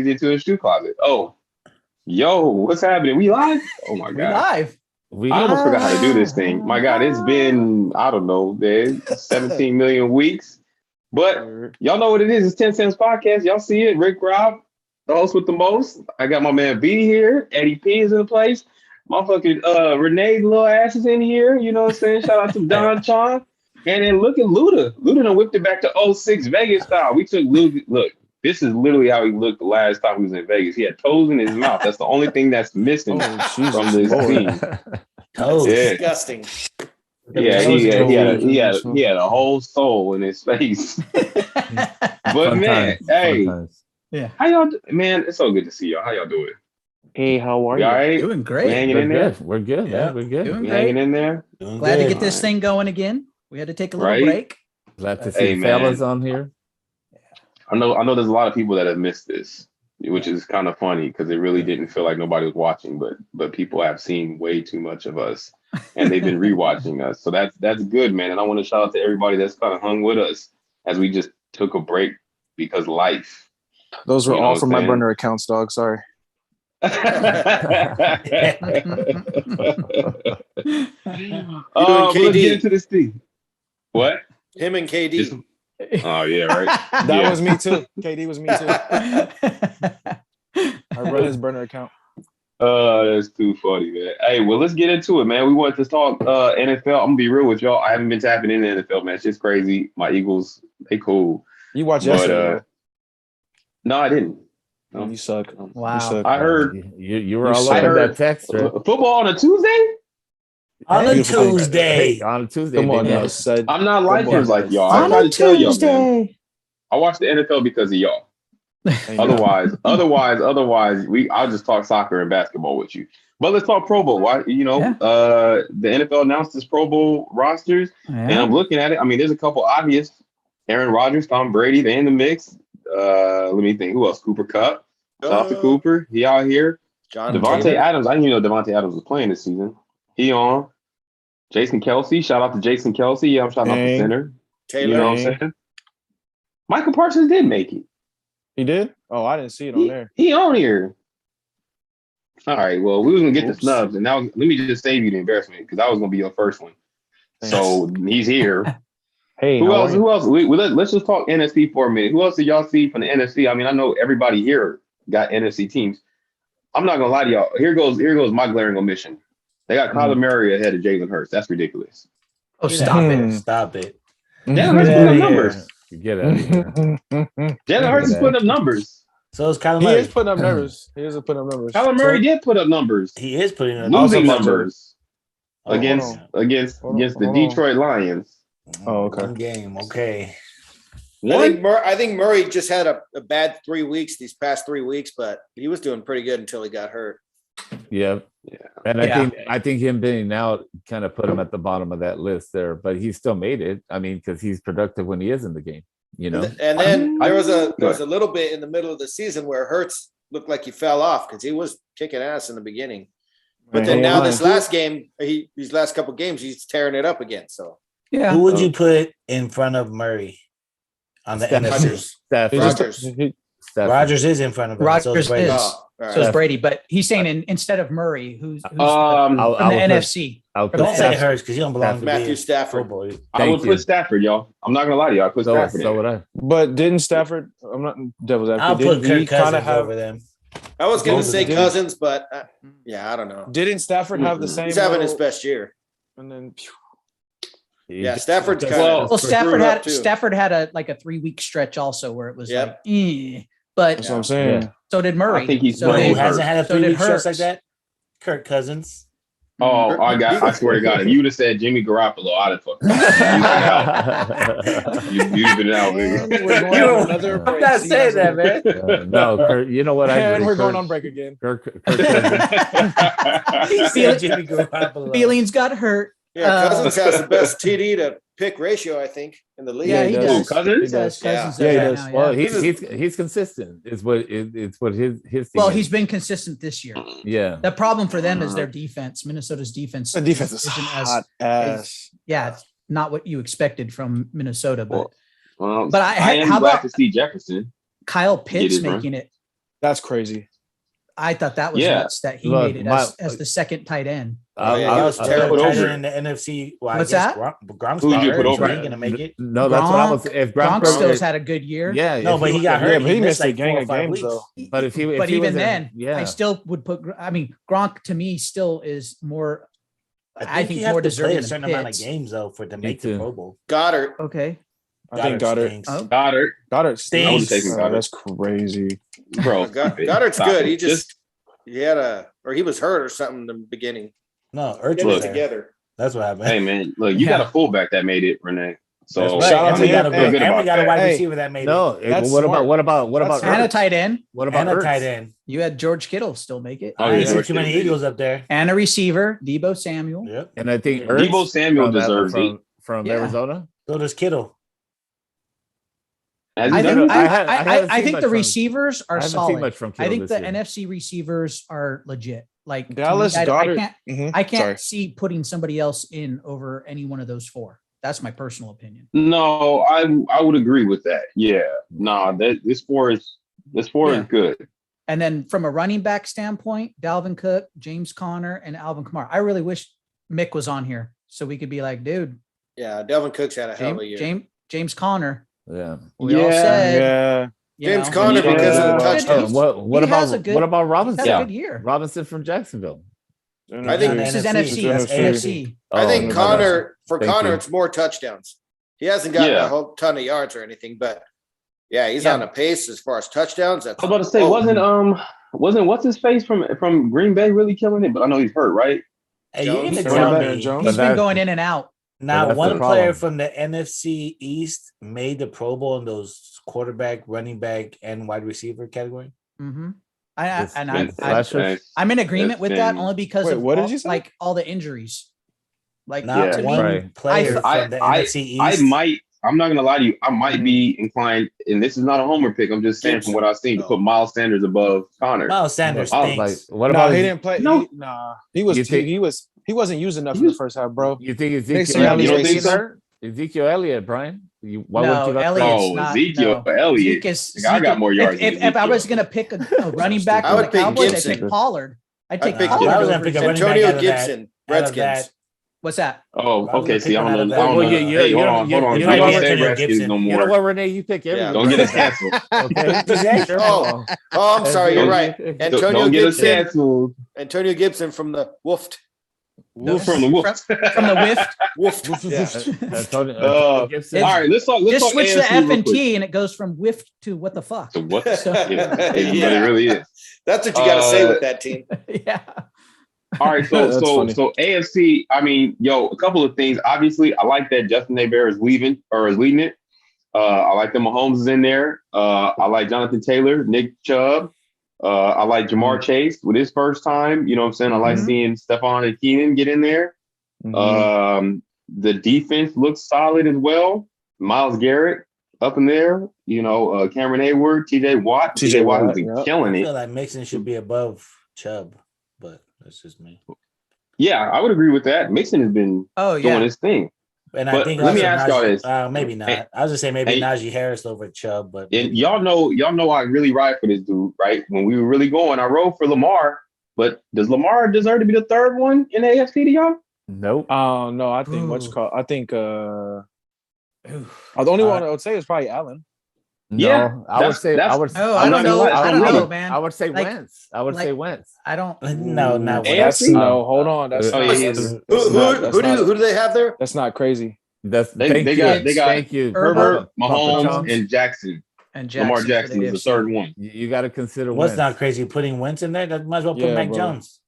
into his shoe closet. Oh, yo, what's happening? We live? Oh my We god. live. I almost forgot how to do this thing. My God, it's been, I don't know, there's 17 million weeks. But y'all know what it is. It's 10 Cents Podcast. Y'all see it. Rick Rob, the host with the most. I got my man B here. Eddie P is in the place. Motherfucking Renee little ass is in here. You know what I'm saying? Shout out to Don Chon. And then look at Luda. Luda done whipped it back to '06 Vegas style. We took Luda. Look, this is literally how he looked the last time he was in Vegas. He had toes in his mouth. That's the only thing that's missing from this scene. Toes. Yeah. Disgusting. Yeah, he had a whole soul in his face. But man, hey, yeah, how y'all? Man, it's so good to see y'all. How y'all doing? Hey, how are you? All right, doing great. We hanging in there. We're good. Yeah. Man. We're good. Doing We great. hanging in there. Glad to get this thing going again. We had to take a little break. Glad to see fellas on here. I know. There's a lot of people that have missed this, which is kind of funny because it really didn't feel like nobody was watching, but people have seen way too much of us, and they've been rewatching us. So that's good, man. And I want to shout out to everybody that's kind of hung with us as we just took a break because life. Those were all from my burner accounts, dog. Sorry. Let's get into this thing. What? Him and KD. Oh yeah, right. That was me too. KD was me too. I run his burner account. That's too funny, man. Hey, well, let's get into it, man. We wanted to talk NFL. I'm gonna be real with y'all. I haven't been tapping into the NFL, man. It's just crazy. My Eagles, they cool. You watched yesterday? No, I didn't. No. You suck. Wow. You suck. I heard you were all over that text. Right? Football on a Tuesday. On a Tuesday. On a Tuesday. Come on, now, I'm not lifers like y'all. I try to tell y'all, man. I watch the NFL because of y'all. Otherwise, I'll just talk soccer and basketball with you. But let's talk Pro Bowl. Why? You know, the NFL announced its Pro Bowl rosters, and I'm looking at it. I mean, there's a couple obvious: Aaron Rodgers, Tom Brady, they're in the mix. Let me think. Who else? Cooper Kupp. Shout out to Cooper. He out here. Devontae Adams. I didn't even know Devontae Adams was playing this season. He on. Jason Kelsey. Shout out to Jason Kelsey. Yeah, I'm shouting out the center. Taylor. You know what I'm saying? Michael Parsons did make it. He did? Oh, I didn't see it on there. He on here. All right. Well, we was gonna get the snubs, and now let me just save you the embarrassment because that was gonna be your first one. Thanks. So he's here. Hey, who else? Let's just talk NFC for a minute. Who else did y'all see from the NFC? I mean, I know everybody here got NFC teams. I'm not gonna lie to y'all. Here goes my glaring omission. They got Kyler Murray ahead of Jalen Hurts. That's ridiculous. Oh, stop it! Stop it! Jalen Hurts putting up numbers. Get out of here. Jalen Hurts is putting up numbers. So is Kyler Murray. He is putting up numbers. Kyler Murray did put up numbers. He is putting up losing numbers against the Detroit Lions. Oh, okay. One game, okay. I think Murray just had a bad 3 weeks, these past 3 weeks, but he was doing pretty good until he got hurt. Yeah. And I think him being out kind of put him at the bottom of that list there, but he still made it. I mean, because he's productive when he is in the game, you know. And then there was a little bit in the middle of the season where Hurts looked like he fell off because he was kicking ass in the beginning. But then now this last game, these last couple games, he's tearing it up again. So yeah. Who would you put in front of Murray on the NFC? Rodgers is in front of him. Rodgers is. So is Brady, but he's saying instead of Murray, who's from the NFC. Don't say Hurts because you don't belong to Matthew Stafford. I would put Stafford, y'all. I'm not gonna lie to you. I put Stafford. So would I. But didn't Stafford? I'm not devil's advocate. I'll put Kirk Cousins over them. I was gonna say Cousins, but I don't know. Didn't Stafford have the same? He's having his best year. And then. Yeah, Stafford's kind of Stafford had a 3 week stretch also where it was but that's what I'm saying. So did Murray. I think he's who hasn't had a 3 week stretch like that? Kirk Cousins. Oh, I swear to God, if you would have said Jimmy Garoppolo, I'd have fucked you've been out, baby. I'm not saying that, man. No, Kirk, you know what we're going on break again. Kirk Feelings got hurt. Yeah, Cousins has the best TD to pick ratio, I think, in the league. Yeah, he does. Cousins? He does. Cousins he does. Now, well, he's consistent. It's what his team he's been consistent this year. Yeah. The problem for them is their defense. Minnesota's defense. The defense is hot ass. It's not what you expected from Minnesota, but I am glad to see Jefferson. Kyle Pitts making it That's crazy. I thought that was nuts that he made it as the second tight end. He was terrible tight end in the NFC. Well, what's that? Gronk's Who did you put over? He gonna make it. No, that's what I was. If Gronk still had a good year. Yeah, no, but he got hurt. He missed like a gang of games though. But if he even then, I still would put. I mean, Gronk to me still is more. I think more deserving. A certain amount of games though to make the Pro Bowl. Goddard. Okay. I think Goddard. Goddard stinks. That's crazy, bro. Goddard's good. He was hurt or something in the beginning. No, Urgent together. That's what happened. Hey man, look, you got a fullback that made it, Renee. So shout out to him. And we got a wide receiver that made it. No, what about and a tight end? What about a tight end? You had George Kittle still make it. Oh, yeah, too many Eagles up there. And a receiver, Deebo Samuel. Yep. And I think Deebo Samuel deserves it from Arizona. So does Kittle. I think the receivers are solid. I think the NFC receivers are legit. Like Dallas, Goddard. I can't see putting somebody else in over any one of those four. That's my personal opinion. No, I would agree with that. Yeah, this four is good. And then from a running back standpoint, Dalvin Cook, James Conner, and Alvin Kamara. I really wish Mick was on here so we could be like, dude. Yeah, Dalvin Cook's had a hell of a year. James Conner. Yeah. We all said. James Conner because of the touchdowns. What about Robinson? He had a good year. Robinson from Jacksonville. I think this is NFC. I think Connor, it's more touchdowns. He hasn't gotten a whole ton of yards or anything, but he's on a pace as far as touchdowns. I was about to say, wasn't what's his face from Green Bay really killing it? But I know he's hurt, right? Hey, you need to tell me. He's been going in and out. Now, one player from the NFC East made the Pro Bowl in those quarterback, running back, and wide receiver category. Mm-hmm. I'm in agreement with that only because of what did you say? Like all the injuries. Like not to one me, player from the NFC East. I'm not gonna lie to you. I might be inclined, and this is not a homer pick. I'm just saying from what I've seen to put Miles Sanders above Connor. Miles Sanders stinks. Like, what about he didn't play? No, he wasn't using enough in the first half, bro. You think Ezekiel Elliott, Brian? Why wouldn't you Ezekiel Elliott? I got more yards. If I was gonna pick a running back for the Cowboys, I'd pick Pollard. I'd take Pollard. I was gonna pick Antonio Gibson, Redskins. What's that? Oh, okay. See, I don't know. Hold on. You know what, Renee? You pick everyone. Don't get us canceled. Okay. I'm sorry. You're right. Antonio Gibson. Antonio Gibson from the Woofed. From the Whiffed. All right, let's talk. Just switch the F and T, and it goes from whiffed to what the fuck. So what? It really is. That's what you got to say with that team. Yeah. All right, so AFC. I mean, a couple of things. Obviously, I like that Justin Herbert is leading it. I like that Mahomes is in there. I like Jonathan Taylor, Nick Chubb. I like Jamar Chase with his first time. You know what I'm saying? I like seeing Stephon and Keenan get in there. The defense looks solid as well. Myles Garrett up in there. Cameron Hayward, TJ Watt. TJ Watt has been killing it. I feel like Mixon should be above Chubb, but that's just me. Yeah, I would agree with that. Mixon has been doing his thing. And I think let me ask y'all this. Maybe not. I was just saying maybe Najee Harris over Chubb, but y'all know I really ride for this dude, right? When we were really going, I rode for Lamar. But does Lamar deserve to be the third one in the AFC to y'all? Nope. No, I think I think the only one I would say is probably Allen. No, I would say I don't know, man. I would say Wentz. Say Wentz. I don't. No, hold on. That's who do they have there? That's not crazy. They got Herbert, Mahomes, and Jackson. And Lamar Jackson is the third one. You got to consider what's not crazy putting Wentz in there. That might as well put Mac Jones.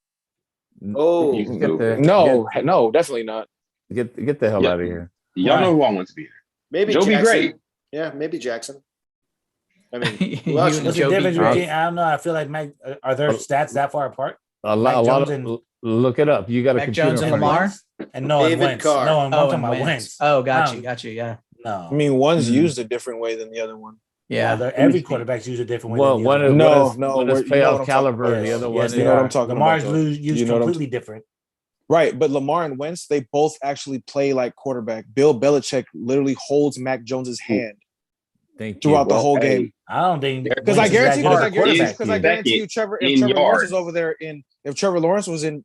Oh no, definitely not. Get the hell out of here. Y'all know who I want to be here. Maybe Joe Jackson. Be great. Yeah, maybe Jackson. I mean, what's the difference between? I don't know. I feel like Mac. Are their stats that far apart? A lot of. Look it up. You got to Mac Jones and Lamar and David Carr. No, I'm talking about Wentz. Oh, got you. Yeah. No, I mean one's used a different way than the other one. Yeah, every quarterback's used a different way. Well, one is playoff caliber. The other one, you know what I'm talking about. Lamar's used completely different. Right, but Lamar and Wentz, they both actually play like quarterback. Bill Belichick literally holds Mac Jones's hand throughout the whole game. I don't think Because I Wentz is that guarantee, good of a because quarterback. I guarantee you, Trevor, if in Trevor Lawrence yards. was over there if Trevor Lawrence was in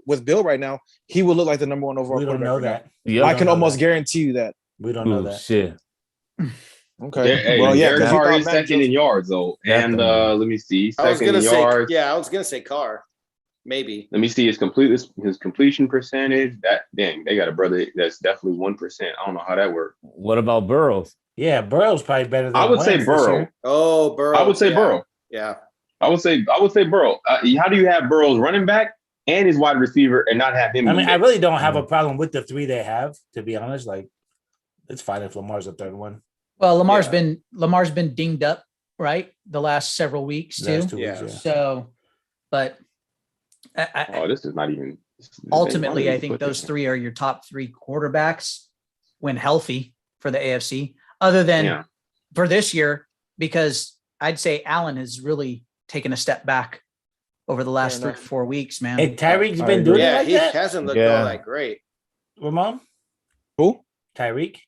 with Bill right now, he would look like the number one overall We don't quarterback. know right now. that. Yep. I don't can know almost that. guarantee you that. We don't know Ooh, that. shit. Okay. Hey, well, yeah, Derek because he Carr thought is Mac second Jones. in yards though, and Definitely. let me see, I was second gonna in say, yards. yeah, I was gonna say Carr, maybe. Let me see his completion percentage. That dang, they got a brother that's definitely 1%. I don't know how that works. What about Burrows? Yeah, Burrow's probably better than I would say Wentz this Burrow. year. Oh, Burrow. I would say yeah. Burrow. Yeah. I would say Burrow. How do you have Burrow's running back and his wide receiver and not have him? I mean, I really don't have a Mm. problem with the three they have, to be honest. Like, it's fine if Lamar's the third one. Well, Lamar's Yeah. been dinged up, right? The last several weeks too. Last 2 weeks, Yeah. yeah. So, but I This is not even. ultimately, I think those three are your top three quarterbacks when healthy for the AFC, other than Yeah. for this year, because I'd say Allen has really taken a step back over the last Fair 3 to 4 weeks, man. Hey, Tyreek's I been agree. doing it Yeah, like he that. hasn't looked Yeah. all that great. Ramon, Who? Tyreek,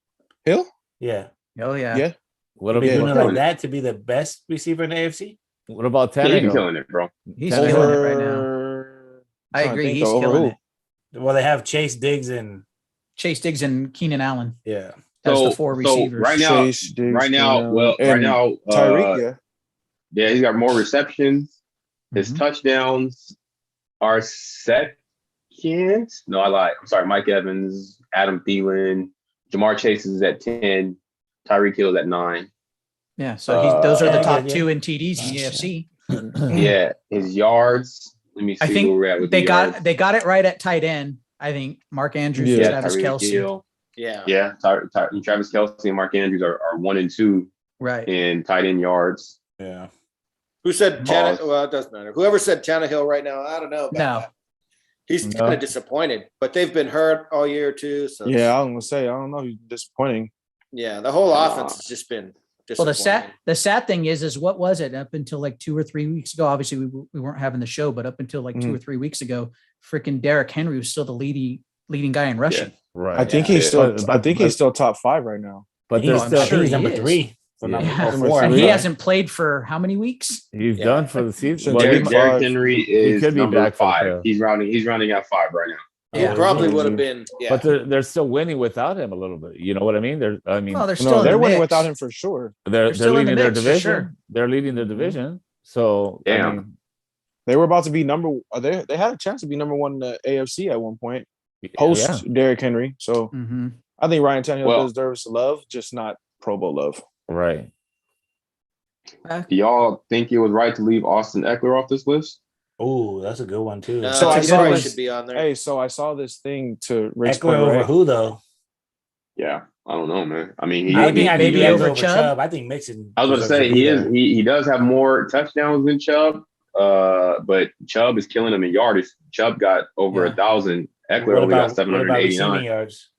Hill? yeah, Oh yeah. Yeah. What he been Yeah. doing it Killing like it. that to be the best receiver in the AFC. What about Yeah, he's been Tannehill? killing it, bro. He's Tannehill. killing it right now. Over- I trying to agree. think, He's though, over killing who? it. Well, they have Chase, Diggs, and Chase Diggs and Keenan Allen yeah. as the four receivers. right now, Chase, Diggs, right now, Keenan, well, right and now, Tyreek, yeah. yeah, he's got more receptions. His Mhm. touchdowns are second. No, I lied. I'm sorry. Mike Evans, Adam Thielen, Jamar Chase is at 10. Tyreek Hill is at 9. Yeah. So those are the Yeah, top yeah. two in TDs in the Yeah. AFC. Yeah, his yards. Let me see I think where we're at with they the got yards. it right at tight end. I think Mark Andrews, Yeah. and Travis Tyreek Kelsey. Hill. Yeah. Yeah, Travis Kelsey and Mark Andrews are 1 and 2 Right. in tight end yards. Yeah. Who said Pause. Tannehill? Well, it doesn't matter. Whoever said Tannehill right now, I don't know. About No. that. He's No. kind of disappointed, but they've been hurt all year too. So Yeah, I'm gonna say I don't know. He's disappointing. yeah, the whole offense has just been Well, disappointing. the sad thing is what was it up until like 2 or 3 weeks ago? Obviously, we weren't having the show, but up until like 2 or 3 weeks ago, freaking Derrick Henry was still the leading guy in rushing. Right. I think Yeah. he's still. But- I think but- he's still top 5 right now. But He's, there's I'm still I think he's he number is. 3. For Yeah. number Yeah. or 4. And three. he Yeah. hasn't played for how many weeks? he's Yeah. done for the season. So Well, Derrick, he- Derek- Henry is could be number back for the 5. playoffs. He's rounding out 5 right now. He Yeah. probably Yeah. would have been. Yeah. But they're still winning without him a little bit. You know what I mean? Well, they're still No, in they're the winning mix. without him for sure. they're still in the leading their mix, for division. sure. They're leading their division. So I Damn. mean, They were about to be They had a chance to be number 1 in the AFC at one point post yeah, Derrick Henry. So Mhm. I think Ryan Tannehill Well- deserves love, just not Pro Bowl love. right. Do y'all think it was right to leave Austin Eckler off this list? Oh, that's a good one too. No, So I he saw probably this- should be on there. Hey, so I saw this thing to Rick's Eckler point, over right? who though? Yeah, I don't know, man. I mean, I think maybe Eckler over over Chubb? Chubb. I think Mixon. I was going to deserves say be there. he does have more touchdowns than Chubb, but Chubb is killing him in yardage. Chubb got over Yeah. 1,000. Eckler What only got about receiving 789. yards?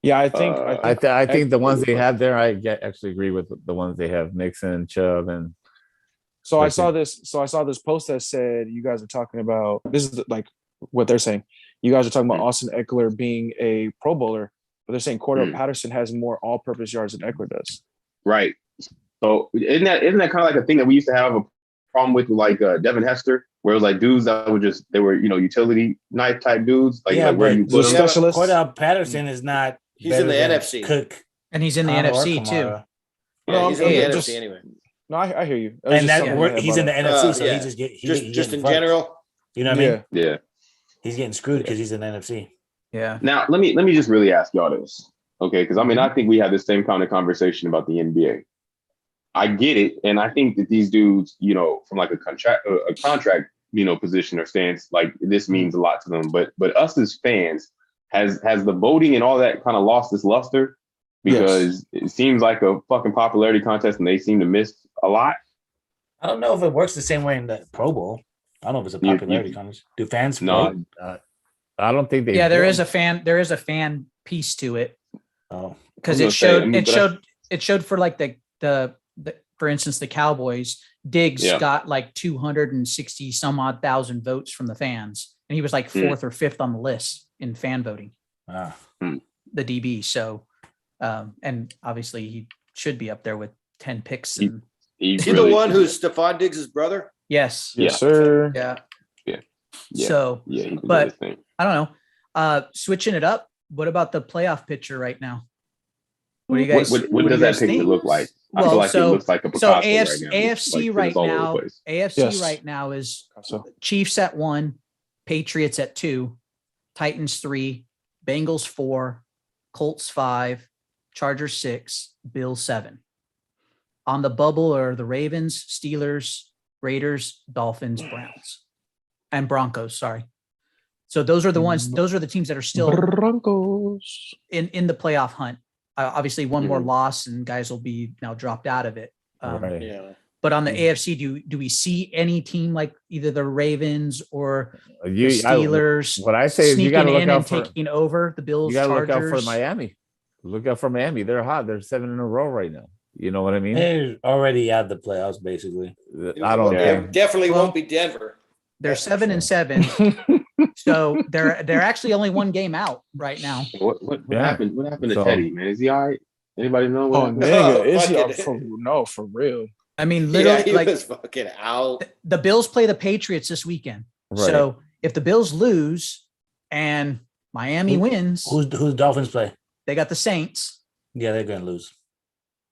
Yeah, I think. I think the ones Eckler- they have there, actually agree with the ones they have. Mixon, Chubb, and So I Listen. saw this. So I saw this post that said you guys are talking about. This is like what they're saying. You guys are talking about Austin Eckler being a Pro Bowler, but they're saying Cordell Patterson has more all-purpose yards than Eckler does. Right. So isn't that kind of like a thing that we used to have a problem with like Devin Hester, where it was like dudes that were they were utility knife type dudes, like, Yeah, like where but do you the put them? specialist- Cordell Patterson is not. He's better in the than NFC. Cook, And he's in the Conner, or NFC too. Kamara. Yeah, No, he's in the yeah, NFC just- anyway. No, I hear you. It was And just that something I we're, had he's in the brought NFC, so yeah. he just get he Just getting in fucked. general. You know up. what I mean? Yeah. He's getting screwed because he's in the NFC. Yeah. Now let me just really ask y'all this, okay? Because I mean, I think we had the same kind of conversation about the NBA. I get it, and I think that these dudes, from like a contract, position or stance, like this means a lot to them. But us as fans, has the voting and all that kind of lost its luster because it seems like a fucking popularity contest, and they seem to miss a lot. I don't know if it works the same way in the Pro Bowl. I don't know if it's a You- popularity contest. Do fans No. vote? I don't think they. Yeah, there do. is a fan piece to it Oh, because I it was gonna say, showed I mean, it but showed it showed for like the for instance the Cowboys. Diggs Yeah. got like 260 some odd thousand votes from the fans, and he was like fourth or fifth on the list in fan voting. ah. The DB. So, and obviously he should be up there with 10 picks You- and Is he the one who's Stephon Diggs' brother? Yes. Yes, sir. Yeah. Yeah. So, Yeah, he can do but his thing. I don't know. Switching it up. What about the playoff picture right now? What do you guys? What do you does that guys picture think? look like? I Well, feel like so- it looks like a So Picasso AFC, right now. AFC Like, right it's all over the now, place. AFC Yes. right now is So Chiefs at 1, Patriots at 2, Titans 3, Bengals 4, Colts 5, Chargers 6, Bills 7. On the bubble are the Ravens, Steelers, Raiders, Dolphins, Browns, and Broncos. Sorry. So those are the ones. Those are the teams that are still Broncos. in the playoff hunt. Obviously, one more Mhm. loss and guys will be now dropped out of it. Right. Yeah. But on the AFC, do we see any team like either the Ravens or the You, Steelers what I say is you got to sneaking look in out and for taking over the Bills? you got to look out Chargers? for Miami. Look out for Miami. They're hot. They're 7 in a row right now. You know what I mean? They're already out the playoffs, basically. I don't It think. definitely Well, won't be Denver. They're That's for 7 and 7, so they're actually only one game out right now. What Yeah. happened? What happened to So- Teddy, man? Is he all right? Anybody know? What Oh, happened? nigga. Is he fucking- for real? I mean, Yeah, literally, he like was fucking out. the Bills play the Patriots this weekend. Right. So if the Bills lose and Miami wins, Who's Dolphins play? they got the Saints. Yeah, they're gonna lose.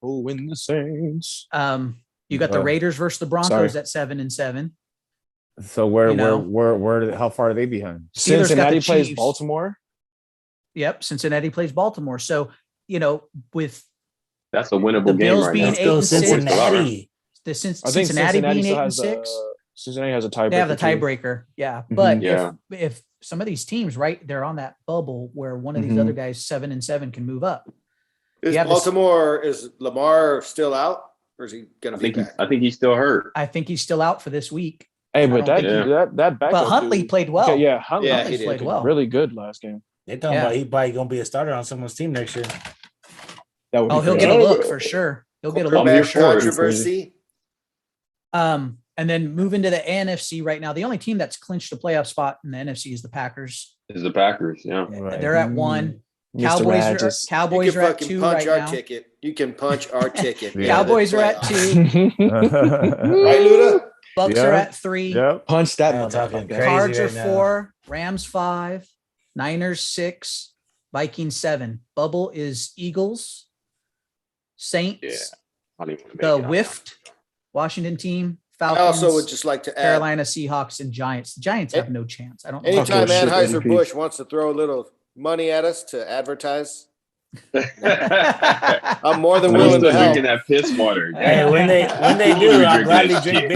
Oh, win the Saints. You got the Oh. Raiders versus the Broncos Sorry. at 7 and 7. So where You know? how far are they behind? Steelers got Cincinnati the plays Chiefs. Baltimore. Yep, Cincinnati plays Baltimore. So with That's a winnable The game Bills right being now. It's still 8 and 6. Cincinnati. the I think Cincinnati being 8 and has 6, Cincinnati has a tiebreaker. they have the too. tiebreaker. Yeah, Mhm. but Yeah. if some of these teams, right, they're on that bubble where one of these Mhm. other guys 7 and 7 can move up. Is You have this- Baltimore, is Lamar still out? Or is he gonna be back? I think he's still hurt. I think he's still out for this week. Hey, I but don't that think- that backup. But Huntley dude- played well. Okay, yeah, Huntley, Yeah, Huntley he played did. well. really good last game. They're talking Yeah. about he probably gonna be a starter on someone's team next year. That would Oh, be he'll crazy. get a look for sure. He'll get a look Quarterback for sure. controversy. And then moving to the NFC right now, the only team that's clinched a playoff spot in the NFC is the Packers. Is the Packers? Yeah. Right. They're at 1. Mr. Cowboys are, Radges. You Cowboys can are at fucking 2 punch right our now. ticket. You can punch our ticket. Yeah. into the Cowboys are at playoffs. 2. Right, Luda? Bucks Yeah. are at 3. Yep. Punch that I'm talking motherfucker. crazy. Cards are right now. 4. Rams 5. Niners 6. Vikings 7. Bubble is Eagles, Saints, Yeah. I don't even wanna make the it out. Whiffed, Washington team, I Falcons, also would just like to add, Carolina Seahawks, and Giants. The Giants have no chance. I don't know. anytime Talk your shit, Anheuser-Busch wants to throw a little money at us to advertise, I'm more than When willing still to help. drinking that piss water. Hey, when they We'll do, be I'll drinking gladly that drink shit.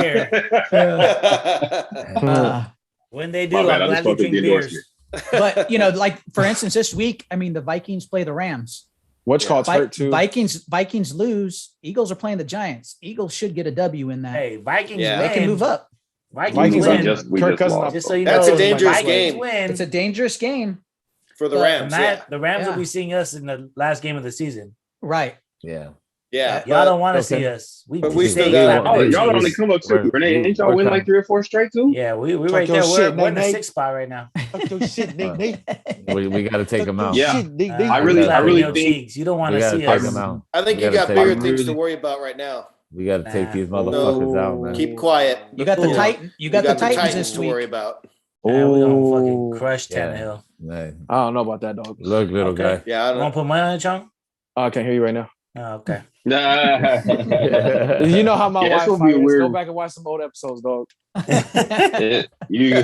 beer. Uh, When they do, My bad, I'll I just gladly fucked drink with the beers. but like for instance, this week, I mean, the Vikings play the Rams. What's called Vi- hurt too. Vikings lose. Eagles are playing the Giants. Eagles should get a W in that. Hey, Vikings Yeah. They win. can move up. Vikings, Vikings win. are just- we Kirk just Cousins. lost. Just so you That's know, a dangerous Vikings game. Win. It's a dangerous game. For the But- Rams, yeah. The Rams Yeah. will be seeing us in the last game of the season. Right. Yeah. Yeah. Y'all don't want to okay. see us. But we still stay got- clapping Oh, at y'all you. only come up too. Right. Renee, ain't y'all win Okay. like 3 or 4 straight too? Yeah, we Talk right your there. shit, We're in the Nate. 6th spot right now. Fuck your shit, Nate, Nate. We got to take them out. Yeah. Shit, Nate, Nate. I really Clapping your think- cheeks. You don't want We to got to see take us. them out. I think We you gotta got take- bigger I'm things to really- worry about right now. We got to take Nah. these No. motherfuckers out, man. Keep quiet. You got the Yeah. Titan. You got the Titans this to week. worry about. Man, we gonna Oh. fucking crush Yeah. Tannehill. Man. I don't know about that, dog. Look, little Okay. Yeah, I You don't want to know. put money on it, Chong? I can't hear you right now. Oh, okay. Nah. guy. You know how my Yeah, it's Wi-Fi gonna be is. weird. Go back and watch some old episodes, dog. You.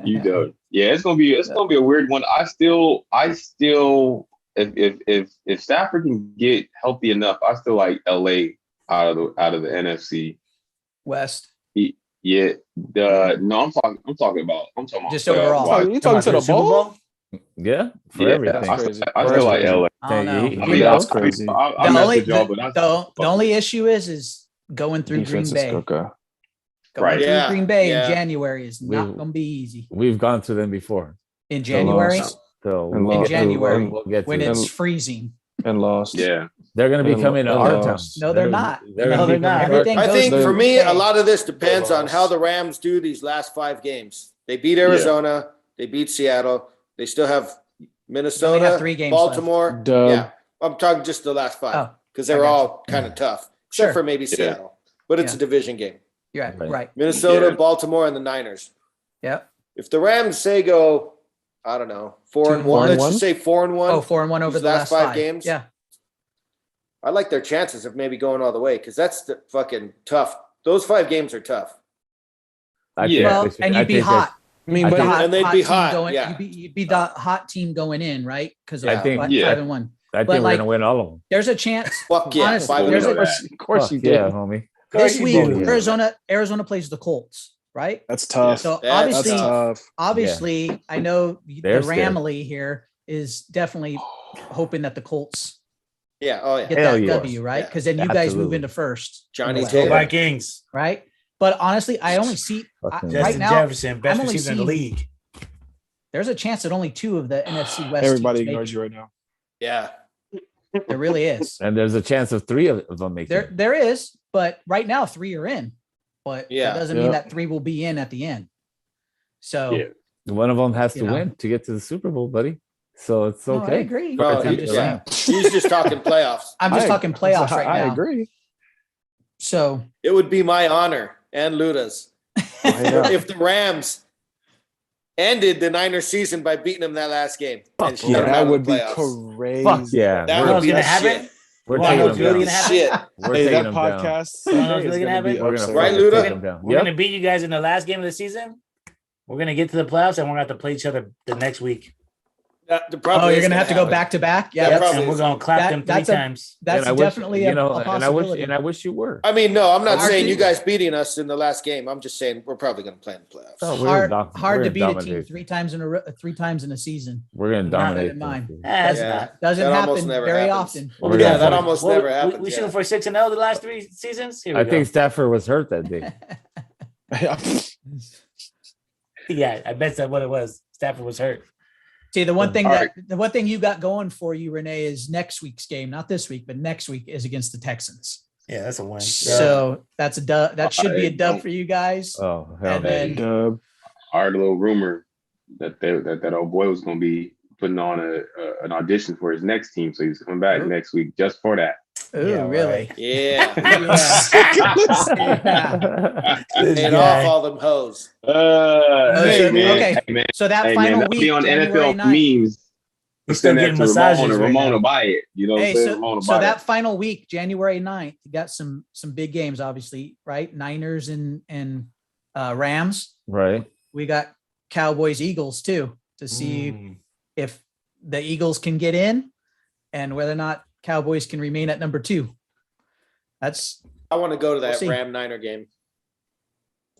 You don't. Yeah, it's gonna be a weird one. I still if Stafford can get healthy enough, I still like LA out of the NFC. West. Yeah, I'm talking about Just playoff overall. wise. You talking to the Super bowl? Yeah, for Yeah, everything. I still like LA. I don't know. He- I mean, That's I crazy. I The mess only with y'all, but I the only issue is going through Defense Green is Bay. okay. Going Right. through Yeah, Green Bay yeah. in January is not We- going to be easy. We've gone through them before. In January, lost. So And we'll lost. get to- January, we'll get to when them. it's freezing. And lost. Yeah, They're going to be and coming to lo- our and town. lost. No, they're not. They're No, gonna they're be coming not. to our Everything I goes think through for me, Green a Bay. lot of this depends on lost. how the Rams do these last 5 games. They beat Arizona. They beat Seattle. They still have Minnesota, 3 games Baltimore. Dub. Yeah, I'm talking just the last 5. Oh, because they're all kind of tough, except Sure. for maybe Seattle. But it's Yeah. a division game. You're right. Right. Right. Minnesota, Yeah. Baltimore, and the Niners. Yep. If the Rams say go, I don't know, 4-1. 2-1. Let's just say 4-1. Oh, 4-1 over These the last five games? Yeah. I like their chances of maybe going all the way because that's the fucking tough. Those 5 games are tough. I Yeah. think Well, they should- and I you'd be think they- hot. I mean, I but think- And they'd be team hot, Going, yeah. you'd be the hot team going in, right? Because of Yeah. I think- 5-1. I think but, we're like, gonna win all of them. There's a chance. Fuck yeah. Honestly, 5-0. there's a- of course you Fuck yeah, did. homie. This you week, do. Arizona plays the Colts, right? That's tough. So That's obviously, That's tough. I know They're the scared. Ramley here is definitely hoping that the Colts Yeah. Oh, yeah. get Hell that yeah. W, right? Yeah. Because then you guys move Absolutely. into first. Johnny in the Taylor. West, Vikings. right? But honestly, I only see Fucking- right Justin now. Jefferson, best I'm only receiver in the seeing- league. There's a chance that only 2 of the NFC West. Everybody teams make ignores it. you right now. Yeah. There really is. And there's a chance of 3 of them making. it. There is, but right now 3 are in. But Yeah. that doesn't mean that 3 will be in at the end. So Yeah. One of them has to You know. win to get to the Super Bowl, buddy. So it's no, I okay. agree. Bro, I'm just saying. He's just talking playoffs. I'm just talking playoffs right I now. agree. So It would be my honor and Luda's Yeah. if the Rams ended the Niners season by beating them that last game. And shut Yeah, them out that of would the be playoffs. crazy. Fuck yeah. That we're would be gonna the happen? shit. we're Well, taking it's them really down. gonna Shit. We're Hey, taking that them down. podcast You know what's Sunday is really gonna gonna be happen? We're gonna upset. Right, fucking Luda? take them down. We're gonna beat you guys in the last game of the season. We're gonna get to the playoffs, and we're gonna have to play each other the next week. The problem oh, you're is gonna have to go happen. back to back. Yeah, Yeah, that's, probably. And we're gonna clap That- them 3 that's a- times. that's And I wish- definitely you know, a and possibility. I wish you were. I mean, no, I'm not Hard saying to- you guys beating us in the last game. I'm just saying we're probably going to play in the playoffs. Oh, hard we're to beat a team dominate. 3 times in a season. We're gonna Not dominate. in mind. them. That's Yeah. not. Doesn't That almost happen never very happens. often. We're Yeah, gonna- that almost Well, never we happens. shooting yeah. for 6-0 the last 3 seasons. Here we I go. think Stafford was hurt that day. Yeah, I bet that's what it was. Stafford was hurt. See, the one thing All that the one thing you got going for you, Renee, is next week's game, not this week, but next week is against the Texans. Yeah, that's a win. So that's a dub. That should be a dub Alright. for you guys. Oh hell And no. then- Dub. I heard a little rumor that old boy was going to be putting on an audition for his next team, so he's coming back Ooh. next week just for that. Ooh, Yeah, really? right. Yeah. Yeah. This Paid guy. off all them hoes. Hey, so- man. okay. Hey, man. So that Hey, final man. That'll week, be on January NFL 9th. memes. We're still Send that getting to massages Ramona. right Ramona now. buy it. You know what I'm Hey, saying? so, Ramona so buy that it. final week, January 9th, you got some big games, obviously, right? Niners and Rams. Right. We got Cowboys, Eagles too, to see Mm. if the Eagles can get in and whether or not Cowboys can remain at number 2. That's I want to go to that see. Ram Niner game.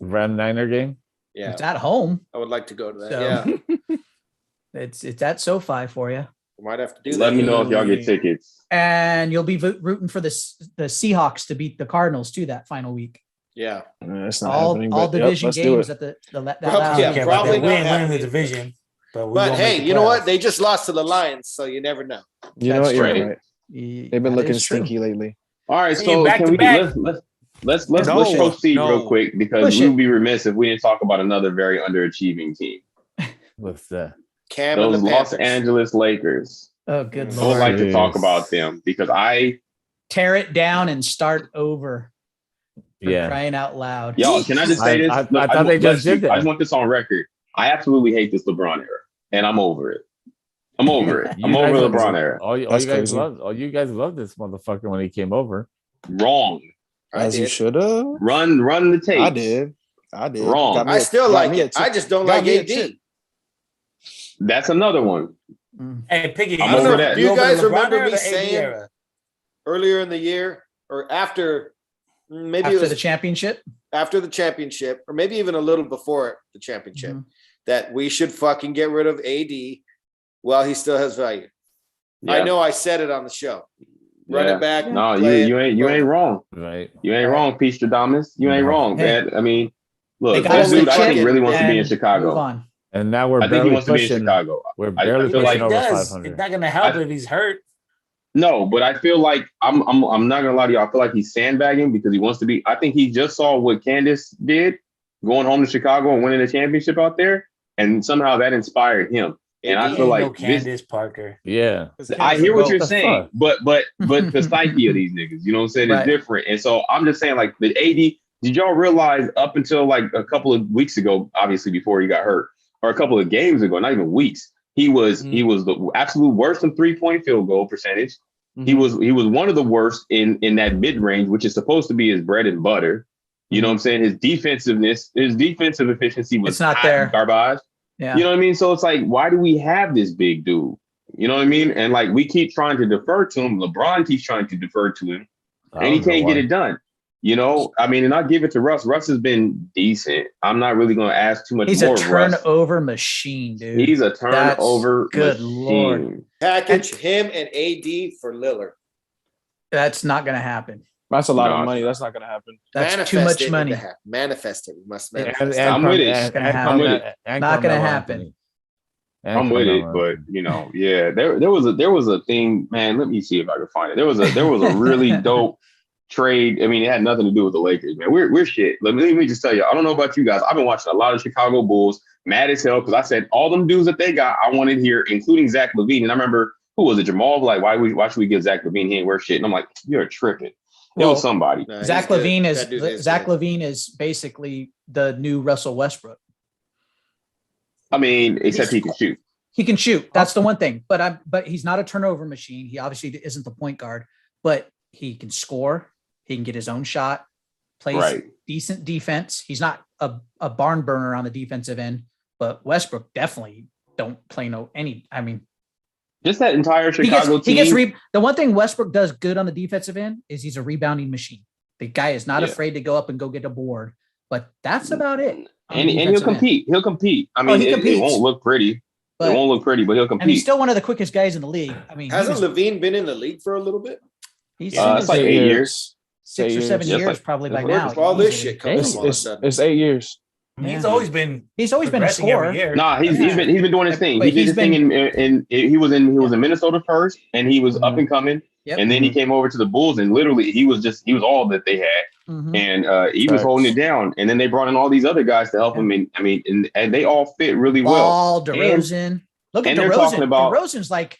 Ram Niner game. Yeah, it's at home. I would like to go to that. So- Yeah, It's at SoFi for you, we might have to do that. Let me know if y'all get tickets. and you'll be rooting for the Seahawks to beat the Cardinals too that final week. Yeah, It's not All happening, all but yep, division let's do games it. at the that Probably- last yeah, week. Yeah, probably but we not ain't winning the happening. division. But, we but gonna hey, make the you know what? playoffs. They just lost to the Lions, so you never know. You know That's what? You're right. right. They've They've been looking stinky lately. All right, Hey, so back can to we back. let's No, proceed no. real quick because Push we it. would be remiss if we didn't talk about another very underachieving team. What's that? Cam Those and the Los Panthers. Angeles Lakers. Oh, good I would lord! like to talk Jeez. about them because I Tear it down and start over. For Yeah. crying out loud. y'all can I just say this? I Look, thought they just did that. I just want this on record. I absolutely hate this LeBron era, and I'm over it. I'm over it. You I'm guys over are- LeBron era. All you That's guys crazy. loved this motherfucker when he came over. Wrong. I As you did. should have. Run the tape. I did. Wrong. Got me I a- still got like me a it. I chip. just don't Got like me a AD. chip. That's another one. Mm. Hey, Piggy, I'm you over know- that. Do you over guys the LeBron remember era or me the AD saying- era? Earlier in the year, or after, maybe After it was the championship. after the championship, or maybe even a little before the championship, Mhm. that we should fucking get rid of AD while he still has value. I Yeah. know I said it on the show. Run Yeah. it back. No, play you it. ain't wrong. Right. You ain't wrong, Peach Stradamus. You ain't No. wrong, Hey. man. I mean, look, They got this us dude I think fucking- really wants to be in and Move Chicago. on. And now we're I think he barely wants to be in pushing. Chicago. We're I barely feel pushing like It over does. 500. It's not gonna help I- if he's hurt. No, but I feel like I'm not gonna lie to you. I feel like he's sandbagging because he wants to be. I think he just saw what Candace did, going home to Chicago and winning the championship out there, and somehow that inspired him. And I feel like Candace Parker. Yeah. I hear what you're the saying, fuck? but the psyche of these niggas, you know what I'm saying, Right. is different. And so I'm just saying, like, the AD, did y'all realize up until like a couple of weeks ago, obviously before he got hurt, or a couple of games ago, not even weeks, he was the absolute worst in 3-point field goal percentage. Mm-hmm. He was one of the worst in that mid range, which is supposed to be his bread and butter. You know what I'm saying? His defensive efficiency was It's not there. Garbage. Yeah. You know what I mean? So it's like, why do we have this big dude? You know what I mean? And like, we keep trying to defer to him. LeBron keeps trying to defer to him, and he can't get it done. You know, I mean, and I give it to Russ. Russ has been decent. I'm not really going to ask too much He's more. He's a turnover machine, dude. He's a turnover good machine. Lord. Package him and AD for Lillard. That's not going to happen. That's a lot of money. That's not going to happen. That's too much money. Manifest it. We must manifest. I'm with it. I'm with it. Not going to happen. I'm with it, but you know, yeah, there was a thing, man. Let me see if I can find it. There was a really dope trade. I mean, it had nothing to do with the Lakers, man. We're shit. Let me just tell you. I don't know about you guys. I've been watching a lot of Chicago Bulls, mad as hell, because I said all them dudes that they got, I wanted here, including Zach LaVine. And I remember, who was it? Jamal was like, why should we give Zach LaVine? He ain't wear shit. And I'm like, you're tripping. Well, somebody. No, Zach LaVine is basically the new Russell Westbrook. I mean, except he can shoot. He can shoot. That's the one thing. But he's not a turnover machine. He obviously isn't the point guard, but he can score. He can get his own shot. Plays decent defense. He's not a barn burner on the defensive end, but Westbrook definitely don't play just that entire Chicago team. The one thing Westbrook does good on the defensive end is he's a rebounding machine. The guy is not afraid to go up and go get a board, but that's about it. And he'll compete. He'll compete. I mean, it won't look pretty. It won't look pretty, but he'll compete. And he's still one of the quickest guys in the league. I mean, hasn't LaVine been in the league for a little bit? He's it's like 8 years. 6 or 7 years probably by now. All this shit comes all of a sudden. It's 8 years. He's always been a scorer. Nah, he's been doing his thing. He did his thing in he was in Minnesota first, and he was up and coming. Yep. And then he came over to the Bulls, and literally he was all that they had, and he was holding it down. And then they brought in all these other guys to help him. And and they all fit really well. DeRozan. Look at DeRozan. DeRozan's like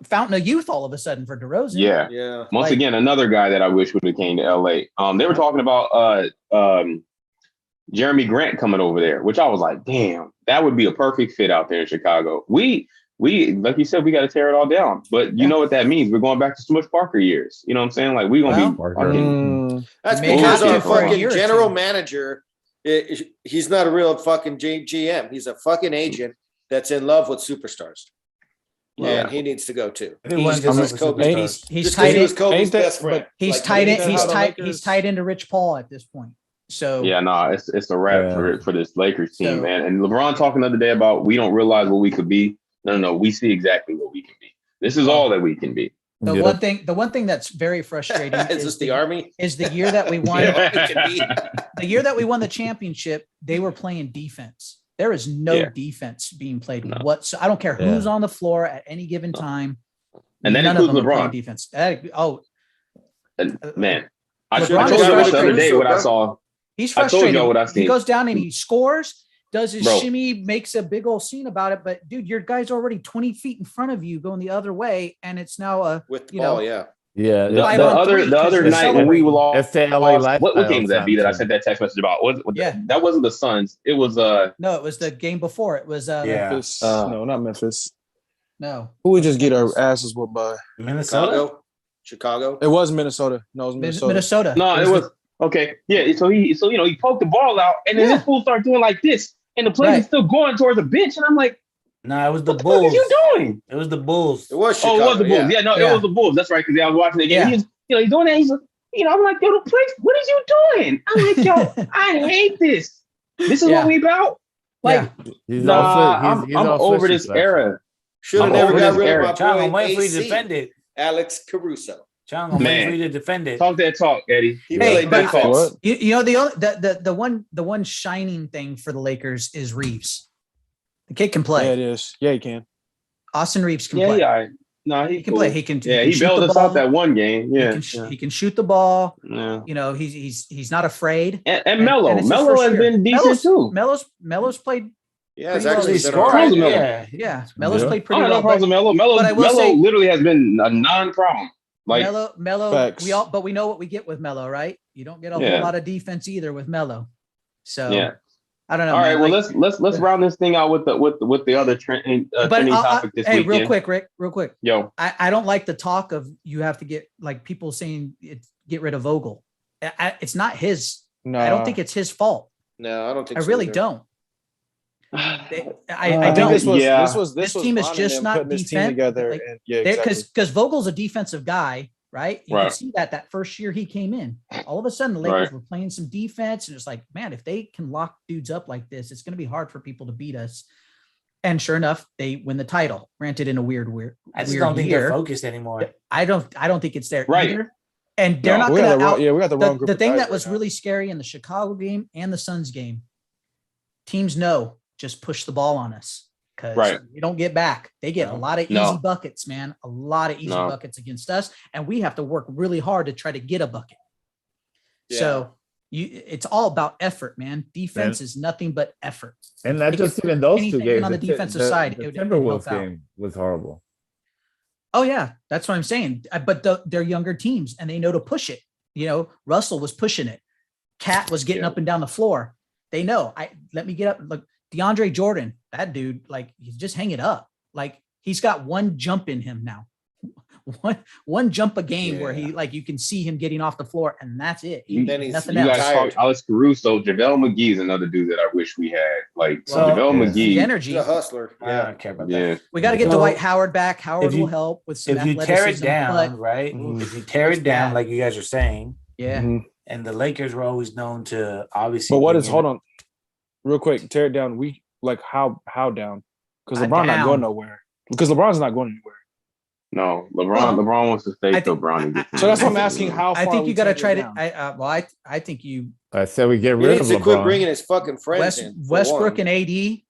fountain of youth all of a sudden for DeRozan. Yeah. Once again, another guy that I wish would have came to LA. They were talking about Jeremy Grant coming over there, which I was like, damn, that would be a perfect fit out there in Chicago. We like you said, we got to tear it all down. But you know what that means? We're going back to Smush Parker years. You know what I'm saying? Like, we're gonna be fucking. That's because our fucking general manager, he's not a real fucking GM. He's a fucking agent that's in love with superstars. Yeah, and he needs to go too. He's tied in. Kobe's best friend. He's tied into Rich Paul at this point. So it's a wrap for this Lakers team, man. And LeBron talking the other day about we don't realize what we could be. No, we see exactly what we can be. This is all that we can be. The one thing that's very frustrating is the Army. Is the year that we won the year that we won the championship, they were playing defense. There is no defense being played. So I don't care who's on the floor at any given time. And that includes LeBron. Defense. Man, I told you the other day what I saw. He's frustrated. I told you what I seen. He goes down and he scores, does his shimmy, makes a big old scene about it. But dude, your guy's already 20 feet in front of you going the other way, and it's now with the ball, Yeah. The other night when we were all what game was that be that I sent that text message about? That wasn't the Suns. It was no, it was the game before. It was Memphis. No, not Memphis. No. Who we just get our asses whooped by? Minnesota? Chicago? It was Minnesota. No, it was Minnesota. No, it was okay. Yeah, so he poked the ball out, and then this fool started doing like this, and the players is still going towards the bench, and I'm like, nah, it was the Bulls. What are you doing? It was the Bulls. It was Chicago. It was the Bulls. Yeah, it was the Bulls. That's right, because I was watching the game. He's doing that. He's I'm like, yo, the place. What is you doing? I'm like, yo, I hate this. This is what we about. Like, I'm over this era. Should have never got rid of my Chong, boy. I'm waiting for you to defend it. Alex Caruso. Chong, I'm waiting for you to defend it. Talk that talk, Eddie. The one shining thing for the Lakers is Reeves. The kid can play. Yeah, it is. Yeah, he can. Austin Reeves can play. Yeah, no, he can play. He can. Yeah, he bailed us out that one game. Yeah, he can shoot the ball. Yeah. He's not afraid. And Melo has been decent too. Melo's played Yeah, it's Pretty actually well. been all right. Scoring. Yeah. Yeah, Melo's Yeah. played I pretty don't have well. no problems with Melo. Melo, but I will Melo say- literally has been a non-problem. Like, Melo, Facts. but we know what we get with Melo, right? You don't get a Yeah. whole lot of defense either with Melo. So yeah. I don't know. All right. man, Well, like- let's round this thing out with the other trending topic this hey, weekend. real quick. Yo, I don't like the talk of you have to get like people saying get rid of Vogel. It's not his. No, I don't think it's his fault. No, I don't think I so really either. don't. I I I think don't. this was Yeah. this was This was team is Ron and just them not putting this team defense, together. like, And yeah, exactly. Because Vogel's a defensive guy, right? You can Right. see that first year he came in, all of a sudden the Lakers Right. were playing some defense, and it's like, man, if they can lock dudes up like this, it's going to be hard for people to beat us. And sure enough, they win the title. Granted, in a weird I just weird don't think year. they're focused anymore. I don't think it's there Right. either. And they're No. not we going got to the wrong, yeah, we got the wrong group. the of thing guys that right was now. really scary in the Chicago game and the Suns game, teams know just push the ball on us because Right. we don't get back. They get a lot of No. easy buckets, man. A lot of easy No. buckets against us, and we have to work really hard to try to get a bucket. Yeah. So it's all about effort, man. Defense is nothing but effort. And not They just could even put those two anything games. on the defensive side, The it would Timberwolves help out. game was horrible. Oh yeah, that's what I'm saying. But they're younger teams and they know to push it. You know, Russell was pushing it. Cat was getting Yeah. up and down the floor. They know. Let me get up. Look, DeAndre Jordan, that dude, like he's just hang it up. Like he's got one jump in him now. One jump a game where he like you can see him getting off the floor and that's it. Then he's Nothing you else. guys talk Alex Caruso, JaVale McGee is another dude that I wish we had. Like Well, JaVale yeah. The McGee. energy. He's a hustler. I Yeah. don't care about Yeah. that. We got to get So, Dwight Howard back. Howard if you- will help with some If you tear it athleticism, down, but right? Mhm. If you tear It's it down, bad. like you guys are saying, yeah. Mhm. and the Lakers were always known to obviously. But what bring is? in- Hold on, real quick. Tear it down. We like how down? Because Down. LeBron not going nowhere. Because LeBron's not going anywhere. No, Well, LeBron wants to stay I till think- Brown gets. So that's what I'm I think- asking. How far I think we you got to tear try it to. down. I think you I said we get He rid of needs to quit LeBron. bringing his fucking friends in. for Westbrook one. and AD.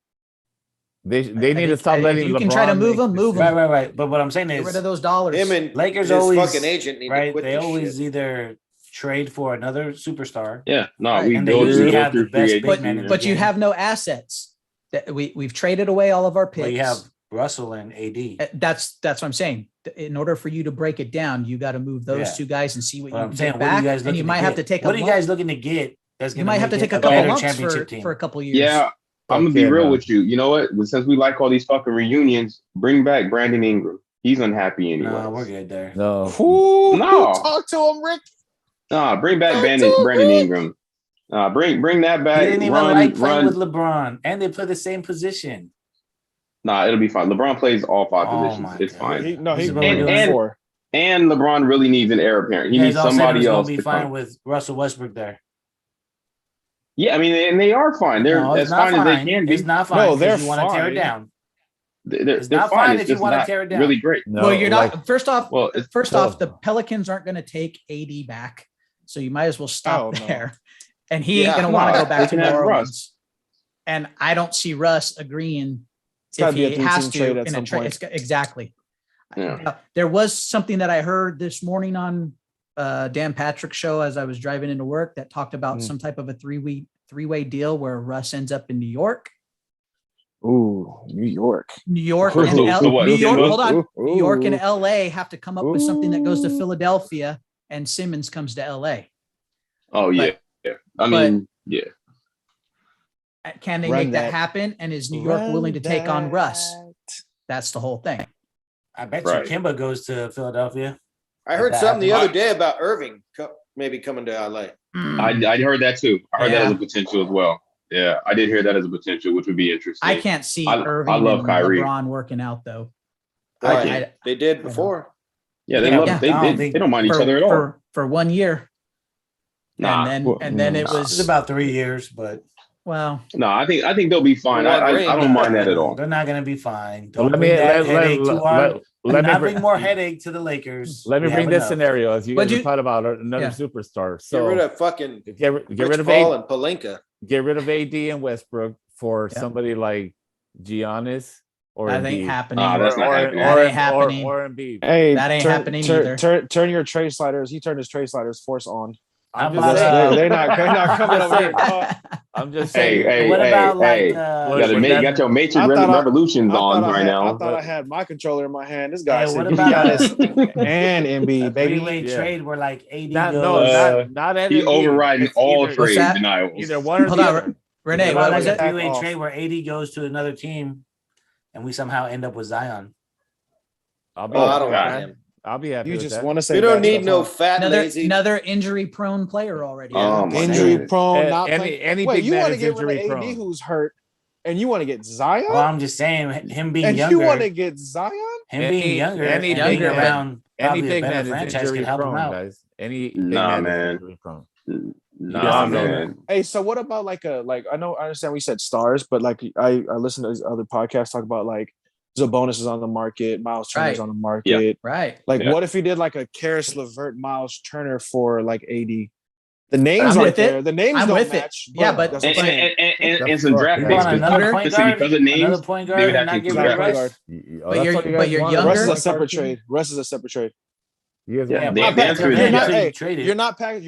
They I need to think- stop if letting you LeBron can try to move make him, move decisions. him. Right. But what I'm saying Get rid is, of those dollars. Him and Lakers his always fucking agent need to right? quit They this always shit. either trade for another superstar. Yeah, no, Right. we And they go usually through have the free best agency. big man in the But you game. have no assets. That we've traded away all of our picks. But you have Russell and AD. That's what I'm saying. In order for you to break it down, you got to move those Yeah. two guys and see what But you I'm can saying, get what are back. you guys And looking you to might get? have to take What a are you lump. guys looking to get? That's You gonna might have to make take it a couple better lumps championship team. for a couple years. Yeah, I'm gonna be Okay, real man. with you. You know what? Since we like all these fucking reunions, bring back Brandon Ingram. He's unhappy anyway. No, we're good there. No, Ooh, No. talk to him, Rick. Nah, bring back Don't Brandon do it. Ingram. Bring that He back. didn't even Run, like playing run. with LeBron, and they play the same position. Nah, it'll be fine. LeBron plays all five Oh positions. my It's God. fine. He This is what been we're doing doing. before. And LeBron really needs an heir apparent. He You needs guys all said it somebody was gonna else be to fine come. with Russell Westbrook there. Yeah, I mean, and they are fine. They're No, as it's not fine as fine. they can be. It's not fine. No, 'cause they're you want to tear it fine. down. They're It's not fine. fine It's if you just wanna not tear it down. really great. no. Well, you're like, not. First off, Well, it's first tough. off, the Pelicans aren't going to take AD back, so you might as well stop Oh, no. there. And he ain't Yeah, going to want to no, go back they to can New have Russ. Orleans. And I don't see Russ agreeing It's gotta if be a he three-team has trade to at in a some trade. point. Exactly. Yeah. Now, there was something that I heard this morning on Dan Patrick's show as I was driving into work that talked about some type of a three-way deal where Russ ends up in New York. Ooh, New York. New York So and what, New York. Kimba? Hold on. New York and Ooh. LA have to come up with something that goes to Philadelphia, and Simmons comes to LA. Oh yeah. But- Yeah. I mean, yeah. Can they Run make that that. happen? And is New York willing to take on Russ? That's the whole thing. I bet Right. you Kimba goes to Philadelphia. I heard That something the happens. other day about Irving maybe coming to LA. I heard that too. I heard that Yeah. as a potential as well. Yeah, I did hear that as a potential, which would be interesting. I can't see I Irving love and Kyrie. LeBron working out though. I Right. can't. They did before. Yeah, they Yeah, love. yeah. They, I don't they, think- they don't mind each for, other at all. for 1 year. Nah, And then it It's was about 3 years, but well, no, I think they'll be fine. One ring. I don't mind that at all. they're not going to be fine. Let Don't me bring that let, headache let, too hard. let me Not bring bring more headache to the Lakers. Let me We bring have this enough. scenario as you But guys you- have thought about another Yeah. superstar. Get So rid of fucking get Rich rid of Paul AD, and Palinka. get rid of AD and Westbrook for Yeah. somebody like Giannis or that ain't Embiid. happening. Nah, that's not happening. That ain't happening. Or Embiid. Hey, That ain't happening either. Turn your trade sliders. He turned his trade sliders force on. How I'm about, just saying. They're not coming over here. I'm just Hey, saying. hey, What hey, about hey! like You got your Matrix Revolutions on right now. I thought I had my controller in my hand. This Hey, guy said what he about got a- his and a Embiid, baby. three-way Yeah. trade where like AD Not goes? not at He Embiid. overriding It's all either- What's trade that? denials. Either one or Hold the on, other. Renee, What what about was like a it? three-way Off. trade where AD goes to another team, and we somehow end up with Zion? I'll be Oh, I happy don't with want that. him. I'll be happy You with just that. want to say We don't bad need stuff, no huh? fat lazy. Another injury prone player already. Oh my Injury God. prone, not Any playing. big Wait, you man want to is get rid injury of AD prone. who's hurt, and you want to get Zion, Well, I'm just saying him being and younger, you want to get Zion? him being younger, any and big being man- around Any probably a big better man is franchise injury could help him prone, out. guys. Any big Nah, man is man. injury prone. Nah, Yeah, man. Hey, so what about like I understand we said stars, but like I listened to these other podcasts talk about like Sabonis is on the market, Miles Turner's Right. on the market. Right. Like, Yeah. what if he did like a Karis LeVert, Miles Turner for like AD? The names I'm aren't with it. there. The names I'm don't with it. match. Yeah, but- that's what And, I'm saying. and some draft You You picks. want Younger? another point guard? Because of names, Another point they guard would and have not to give include him draft Russ? picks. But you're Russ younger. is a separate trade. Russ is a separate trade. You guys Yeah, want the- to- the answer is You're yes. not, hey, Traded. you're